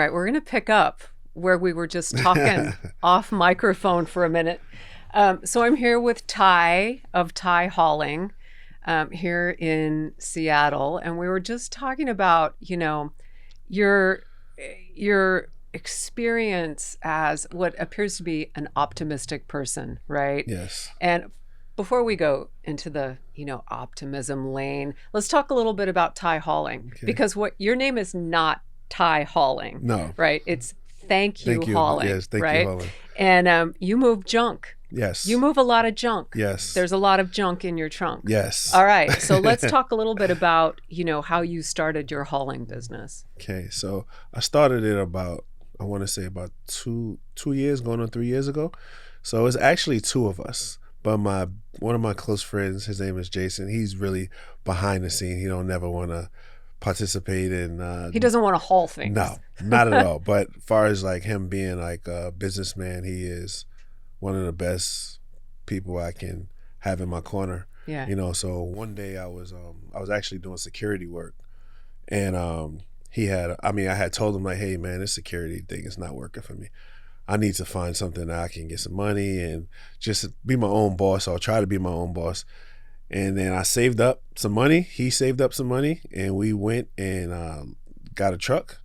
right, we're going to pick up where we were just talking off microphone for a minute. So I'm here with Ty of Ty Hauling here in Seattle, and we were just talking about, your experience as what appears to be an optimistic person, right? Yes. And before we go into the, optimism lane, let's talk a little bit about Ty Hauling, because what your name is not Ty Hauling. No. Right? It's Thank You Hauling. Yes, thank right? you hauling. And you move junk. Yes. You move a lot of junk. Yes. There's a lot of junk in your trunk. Yes. All right. So let's talk a little bit about, how you started your hauling business. Okay. So I started it about 2 years, going on 3 years ago. So it's actually two of us. But one of my close friends, his name is Jason. He's really behind the scene. He don't never want to participate in. He doesn't want to haul things. No, not at all. But as far as like him being like a businessman, he is one of the best people I can have in my corner. Yeah. So one day I was actually doing security work, and I had told him like, hey man, this security thing is not working for me. I need to find something that I can get some money and just be my own boss. I'll try to be my own boss. And then I saved up some money. He saved up some money, and we went and got a truck.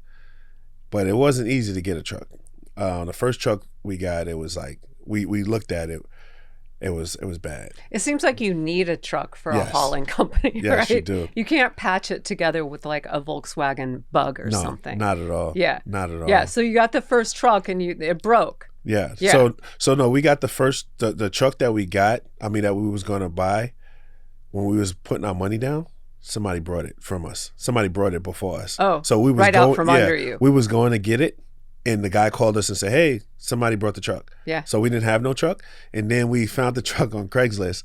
But it wasn't easy to get a truck. The first truck we got, it was like we looked at it. It was bad. It seems like you need a truck for a Yes. hauling company, Yes, right? you do. You can't patch it together with like a Volkswagen Bug or something. Not at all. Yeah. Not at all. Yeah. So you got the first truck and it broke. Yeah. Yeah. So no, we got the truck that we got. That we was gonna buy when we was putting our money down. Somebody brought it from us. Somebody brought it before us. Oh, so we was right out from under you. We was going to get it, and the guy called us and said, "Hey, somebody brought the truck." Yeah. So we didn't have no truck, and then we found the truck on Craigslist,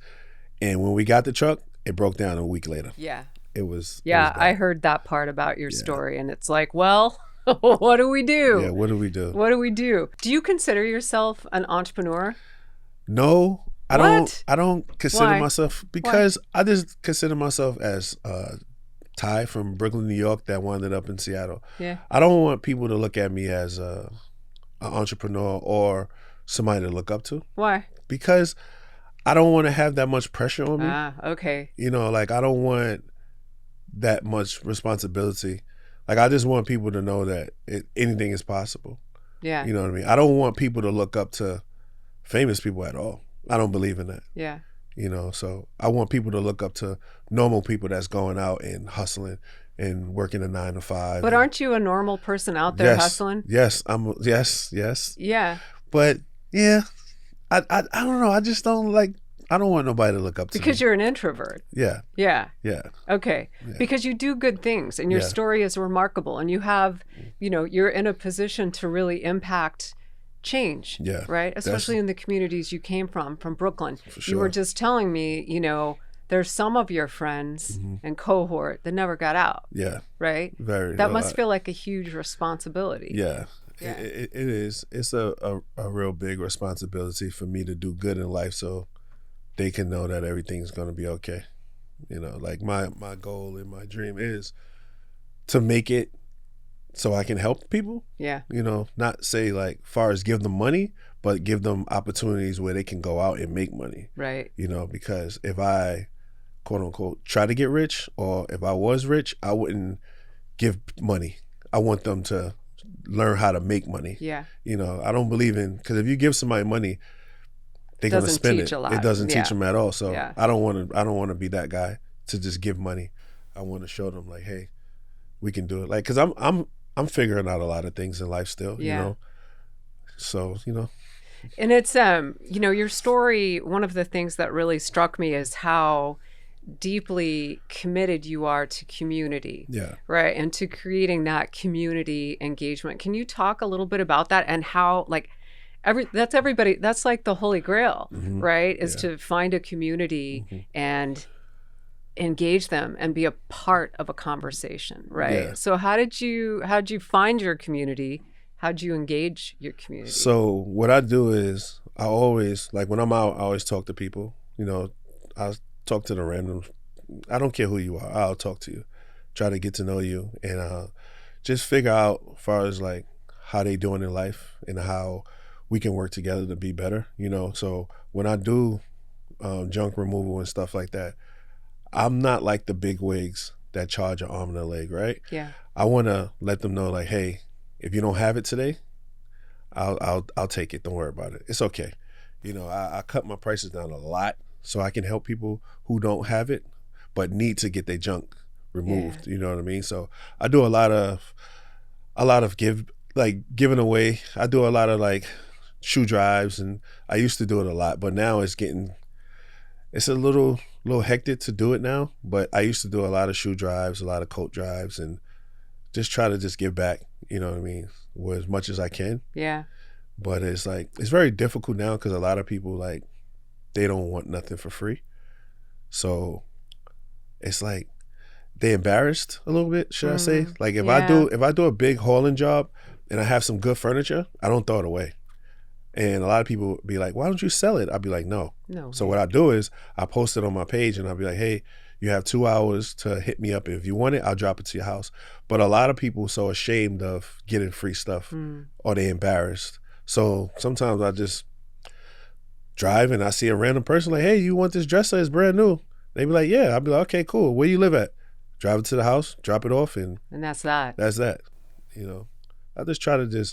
and when we got the truck, it broke down a week later. Yeah. It was. Yeah, it was bad. I heard that part about your story, and it's like, well, what do we do? Yeah. What do we do? What do we do? Do you consider yourself an entrepreneur? No, I What? don't. I don't consider Why? myself because I just consider myself as Ty from Brooklyn, New York, that wound up in Seattle. Yeah. I don't want people to look at me as an entrepreneur or somebody to look up to, Why? because I don't want to have that much pressure on me. Ah, okay. Like I don't want that much responsibility. Like I just want people to know that anything is possible. Yeah. You know what I mean? I don't want people to look up to famous people at all. I don't believe in that. Yeah. So I want people to look up to normal people that's going out and hustling and working a 9 to 5. But aren't you a normal person out there hustling? Yes, yes. Yeah. But yeah, I don't know. I just don't like. I don't want nobody to look up to Because me. you're an introvert. Yeah. Yeah. Yeah. Okay. Yeah. Because you do good things and your Yeah. story is remarkable and you have, you're in a position to really impact change. Yeah. Right? Especially in the communities you came from Brooklyn. For You were sure. just telling me, there's some of your friends Mm-hmm. and cohort that never got out. Yeah. Right? Very. That must feel like a huge responsibility. Yeah. Yeah. It is. It's a real big responsibility for me to do good in life, so they can know that everything's going to be okay. Like my goal and my dream is to make it so I can help people. Yeah. Not say like far as give them money, but give them opportunities where they can go out and make money. Right. Because if I, quote unquote, try to get rich, or if I was rich, I wouldn't give money. I want them to learn how to make money. Yeah. I don't believe in, because if you give somebody money, they're going to Doesn't spend teach it. a lot. It doesn't Yeah. teach them at all. So Yeah. I don't want to be that guy to just give money. I want to show them like, hey, we can do it. Like, because I'm figuring out a lot of things in life still. Yeah. So And it's your story, one of the things that really struck me is how deeply committed you are to community. Yeah. Right? And to creating that community engagement. Can you talk a little bit about that and how that's everybody, that's like the Holy Grail, Mm-hmm. right? Is Yeah. to find a community Mm-hmm. and engage them and be a part of a conversation, right? Yeah. So how'd you find your community? How'd you engage your community? So what I do is I always, like when I'm out, I always talk to people. I'll talk to the randoms. I don't care who you are. I'll talk to you. Try to get to know you and just figure out as far as like how they doing in life and how we can work together to be better, you know. So when I do junk removal and stuff like that, I'm not like the big wigs that charge an arm and a leg, right? Yeah. I want to let them know, like, hey, if you don't have it today, I'll take it. Don't worry about it. It's okay. You know, I cut my prices down a lot so I can help people who don't have it but need to get their junk removed. You know what I mean? So I do a lot of giving away. I do a lot of like shoe drives, and I used to do it a lot, but now it's a little hectic to do it now. But I used to do a lot of shoe drives, a lot of coat drives, and just try to just give back. You know what I mean? As much as I can. Yeah. But it's like, it's very difficult now because a lot of people, like, they don't want nothing for free. So it's like they embarrassed a little bit, should I say? Like if I do a big hauling job and I have some good furniture, I don't throw it away. And a lot of people be like, why don't you sell it? I'll be like, no. So what I do is I post it on my page and I'll be like, hey, you have 2 hours to hit me up. If you want it, I'll drop it to your house. But a lot of people are so ashamed of getting free stuff or they embarrassed. So sometimes I just drive and I see a random person like, hey, you want this dresser? It's brand new. They be like, yeah. I'll be like, okay, cool. Where you live at? Drive it to the house, drop it off, and that's that. That's that. You know, I just try to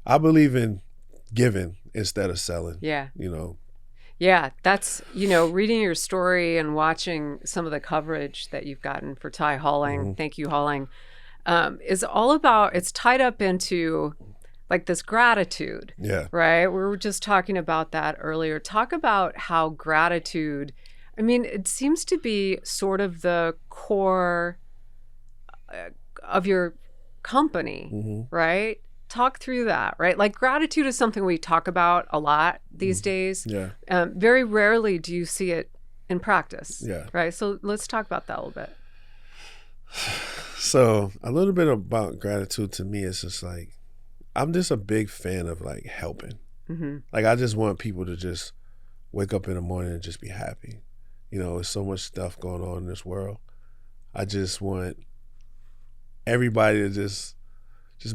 I believe in giving instead of selling. Yeah. You know. Yeah, that's, reading your story and watching some of the coverage that you've gotten for Thai Hauling, Thank You Hauling, is all about, it's tied up into like this gratitude. Yeah. Right? We were just talking about that earlier. Talk about how gratitude, it seems to be sort of the core of your company, right? Talk through that, right? Like gratitude is something we talk about a lot these days. Yeah. Very rarely do you see it in practice. Yeah. Right. So let's talk about that a little bit. So a little bit about gratitude to me is just like, I'm just a big fan of like helping. Like I just want people to just wake up in the morning and just be happy. There's so much stuff going on in this world. I just want everybody to just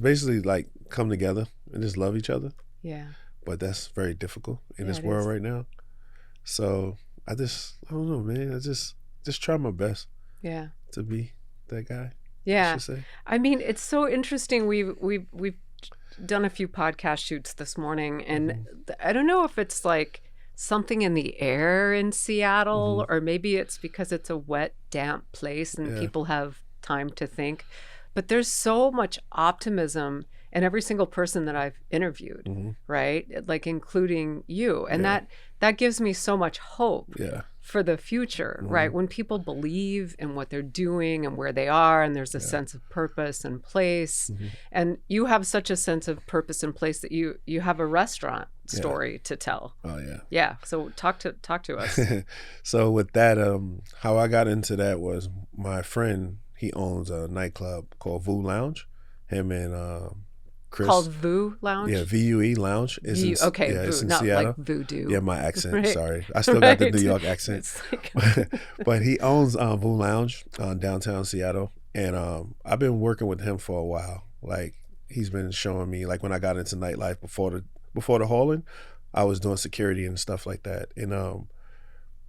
basically like come together and just love each other. Yeah. But that's very difficult in this world right now. So I don't know, man. I just try my best. Yeah. To be that guy. Yeah. I should say. It's so interesting. We've done a few podcast shoots this morning, and I don't know if it's like something in the air in Seattle, or maybe it's because it's a wet, damp place and people have time to think. But there's so much optimism in every single person that I've interviewed, right? Like including you. And that gives me so much hope for the future, right? When people believe in what they're doing and where they are, and there's a sense of purpose and place. And you have such a sense of purpose and place that you have a restaurant story to tell. Oh yeah. Yeah. So talk to us. So with that, how I got into that was my friend, he owns a nightclub called Vue Lounge. Him and Chris. Called Vue Lounge? Yeah, VUE Lounge. It's Vue, it's in not Seattle. like voodoo. Yeah, my accent. Right. Sorry. I still got the New York accent. It's like... But he owns Vue Lounge downtown Seattle. And I've been working with him for a while. Like, he's been showing me, like, when I got into nightlife before the hauling, I was doing security and stuff like that. And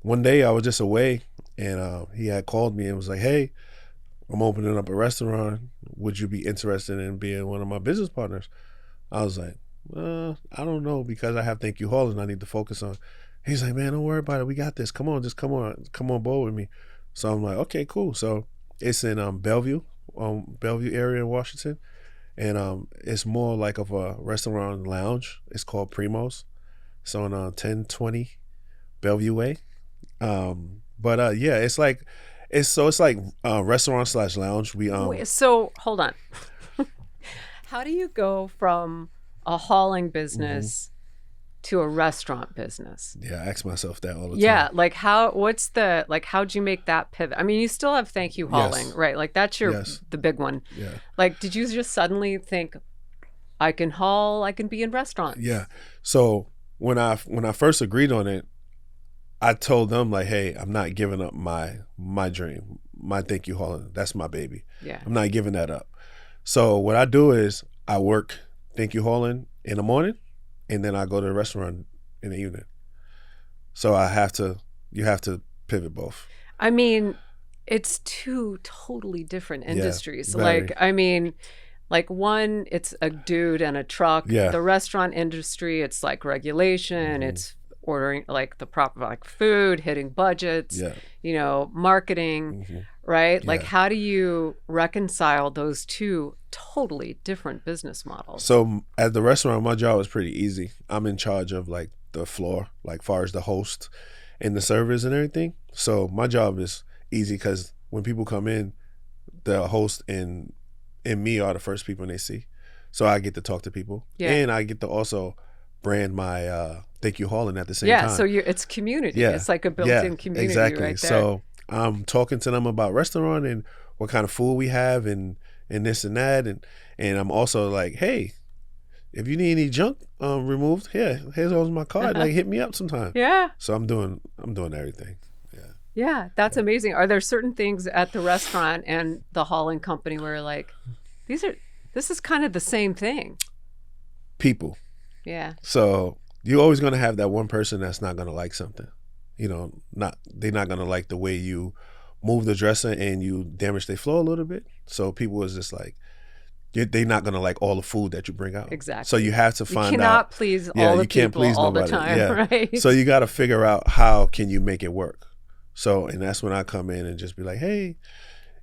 one day I was just away, and he had called me and was like, hey, I'm opening up a restaurant. Would you be interested in being one of my business partners? I was like, I don't know, because I have Thank You Hauling I need to focus on. He's like, man, don't worry about it. We got this. Come on, just come on board with me. So I'm like, okay, cool. So it's in Bellevue area in Washington. And it's more like of a restaurant lounge. It's called Primos. It's on 1020 Bellevue Way. It's like, it's like restaurant / lounge. Wait, so hold on. How do you go from a hauling business to a restaurant business? Yeah, I ask myself that all the time. Yeah, like how'd you make that pivot? You still have Thank You Hauling, right? Like that's the big one. Yeah. Like, did you just suddenly think, I can haul, I can be in restaurants? Yeah. So when I first agreed on it, I told them like, hey, I'm not giving up my dream, my Thank You Hauling. That's my baby. Yeah. I'm not giving that up. So what I do is I work thank you hauling in the morning, and then I go to the restaurant in the evening. So you have to pivot both. I mean, it's two totally different industries. very. Like one, it's a dude and a truck. Yeah. The restaurant industry, it's like regulation. It's ordering like the proper like food, hitting budgets, marketing, right? Like how do you reconcile those two totally different business models? So at the restaurant, my job is pretty easy. I'm in charge of like the floor, like far as the host and the servers and everything. So my job is easy because when people come in, the host and me are the first people they see. So I get to talk to people. Yeah. And I get to also brand my thank you hauling at the same time. Yeah, so it's community. Yeah. It's like a built-in community exactly. right there. So I'm talking to them about restaurant and what kind of food we have and this and that. And I'm also like, hey, if you need any junk removed, here's all my card. Like hit me up sometime. Yeah. So I'm doing everything. Yeah. Yeah, that's amazing. Are there certain things at the restaurant and the hauling company where like this is kind of the same thing? People. Yeah. So you're always going to have that one person that's not going to like something. They're not going to like the way you move the dresser and you damage their floor a little bit. So people is just like, they're not going to like all the food that you bring out. Exactly. So you have to find out. You cannot please all the people all the time, right? So you got to figure out how can you make it work. So, and that's when I come in and just be like, hey,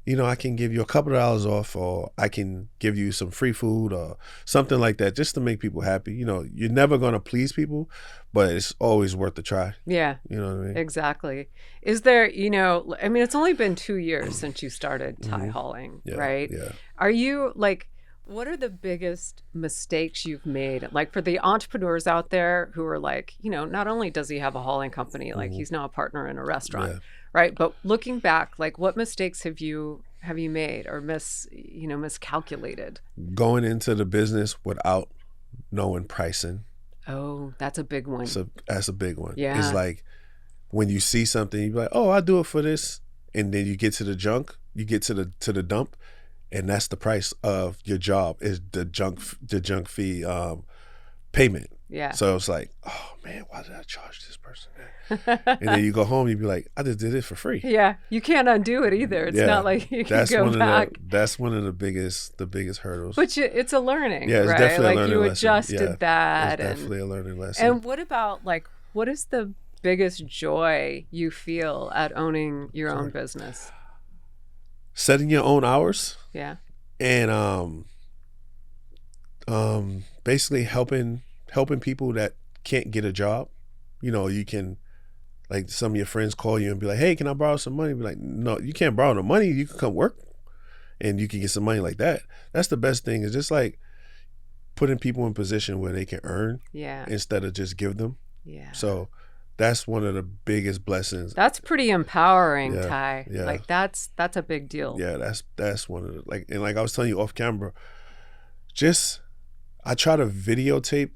I can give you a couple of dollars off, or I can give you some free food or something like that, just to make people happy. You're never going to please people, but it's always worth a try. Yeah. You know what I mean? Exactly. Is there, it's only been 2 years since you started Thai hauling, right? Yeah. Are you like, what are the biggest mistakes you've made? Like for the entrepreneurs out there who are like, not only does he have a hauling company, like he's now a partner in a restaurant, right? But looking back, like what mistakes have you made or miscalculated? Going into the business without knowing pricing. Oh, that's a big one. So that's a big one. Yeah. It's like when you see something, you're like, oh, I'll do it for this. And then you get to the junk, you get to the dump, and that's the price of your job is the junk fee payment. Yeah. So it's like, oh man, why did I charge this person that? And then you go home, you be like, I just did it for free. Yeah, you can't undo it either. It's not like you can go back. That's one of the biggest hurdles. But it's a learning, it's right? Definitely like a learning you lesson. adjusted that. It's definitely a learning lesson. And what about like, what is the biggest joy you feel at owning your own business? Setting your own hours. Yeah. And basically helping people that can't get a job. You can, like, some of your friends call you and be like, hey, can I borrow some money? Be like, no, you can't borrow no money. You can come work and you can get some money like that. That's the best thing, is just like putting people in position where they can earn instead of just give them. Yeah. So that's one of the biggest blessings. That's pretty empowering, Ty. Yeah. Like that's a big deal. Yeah, that's one of the, like, and like I was telling you off camera, I try to videotape,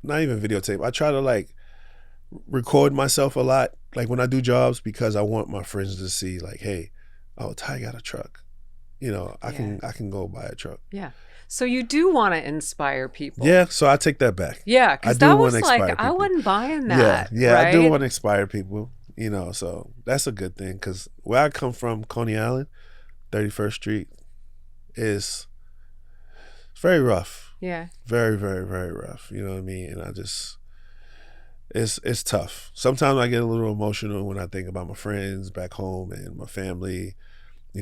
not even videotape, I try to like record myself a lot, like when I do jobs, because I want my friends to see like, hey, oh, Ty got a truck. I can go buy a truck. Yeah. So you do want to inspire people. Yeah, so I take that back. Yeah, because that was like, people. I wasn't buying that. Yeah, right? I do want to inspire people, so that's a good thing, because where I come from, Coney Island, 31st Street, is very rough. Yeah. Very, very, very rough. You know what I mean? And I just, it's tough. Sometimes I get a little emotional when I think about my friends back home and my family.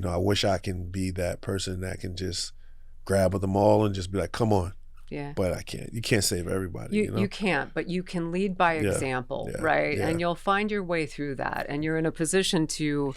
I wish I can be that person that can just grab them all and just be like, come on. Yeah. But I can't. You can't save everybody. You can't, but you can lead by example, right? Yeah. And you'll find your way through that. And you're in a position to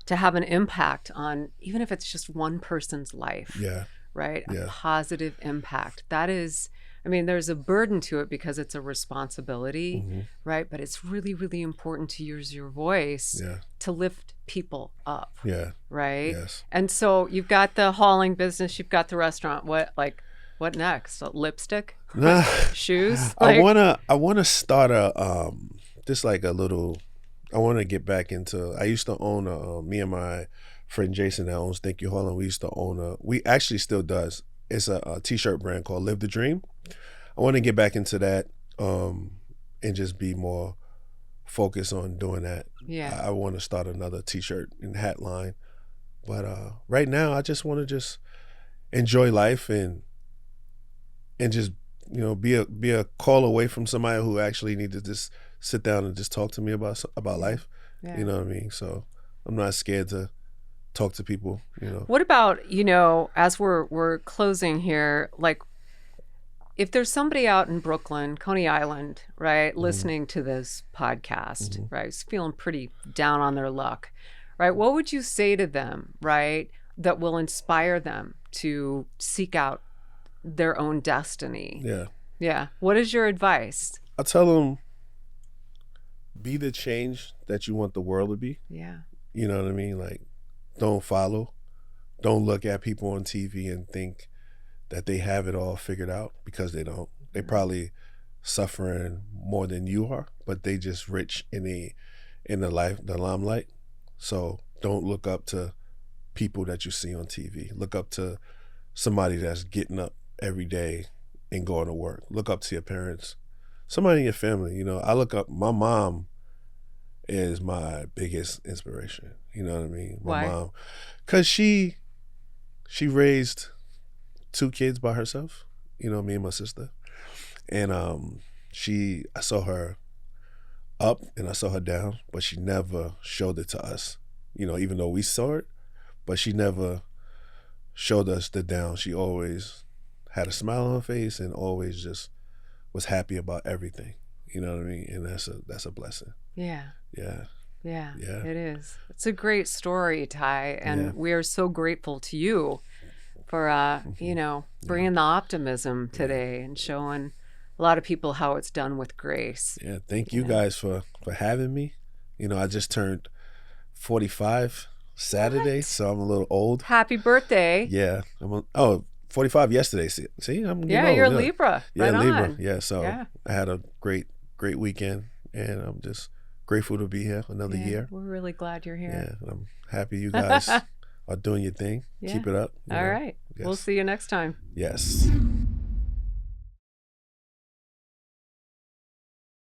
have an impact on, even if it's just one person's life. Yeah. Right? A positive impact. That is, there's a burden to it because it's a responsibility, right? But it's really, really important to use your voice to lift people up. Yeah. Right? Yes. And so you've got the hauling business, you've got the restaurant. What next? Lipstick? Shoes? I wanna start just like a little, I wanna get back into, I used to own me and my friend Jason that owns Thank You Hauling, we used to own we actually still does it's a t-shirt brand called Live the Dream. I want to get back into that and just be more focused on doing that. Yeah. I want to start another t-shirt and hat line. But right now, I just want to just enjoy life and just, you know, be a call away from somebody who actually needs to just sit down and just talk to me about life. Yeah. You know what I mean? So I'm not scared to talk to people, you know. What about, you know, as we're closing here, like if there's somebody out in Brooklyn, Coney Island, right, listening to this podcast, right, who's feeling pretty down on their luck, right, what would you say to them, right, that will inspire them to seek out their own destiny? Yeah. Yeah. What is your advice? I tell them, be the change that you want the world to be. Yeah. You know what I mean? Like, don't follow. Don't look at people on TV and think that they have it all figured out, because they don't. They probably suffering more than you are, but they just rich in the limelight. So don't look up to people that you see on TV. Look up to somebody that's getting up every day and going to work. Look up to your parents, somebody in your family. You know, I look up, my mom is my biggest inspiration. You know what I mean? My mom, because she raised 2 kids by herself, you know, me and my sister. And I saw her up and I saw her down, but she never showed it to us, you know, even though we saw it, but she never showed us the down. She always had a smile on her face and always just was happy about everything. You know what I mean? And that's a blessing. Yeah. Yeah. Yeah, Yeah. it is. It's a great story, Ty, and Yeah. we are so grateful to you for, you know, bringing the optimism today and showing a lot of people how it's done with grace. Yeah, thank you guys for having me. You know, I just turned 45 Saturday, so I'm a little old. Happy birthday. Yeah. 45 yesterday. See, I'm getting Yeah, old. you're Libra. Yeah, Right Libra. on. Yeah, so Yeah. I had a great weekend, and I'm just grateful to be here another Yeah, year. we're really glad you're here. Yeah, and I'm happy you guys are doing your thing. Yeah. Keep it up. you All know. right. Yes. We'll see you next time. Yes.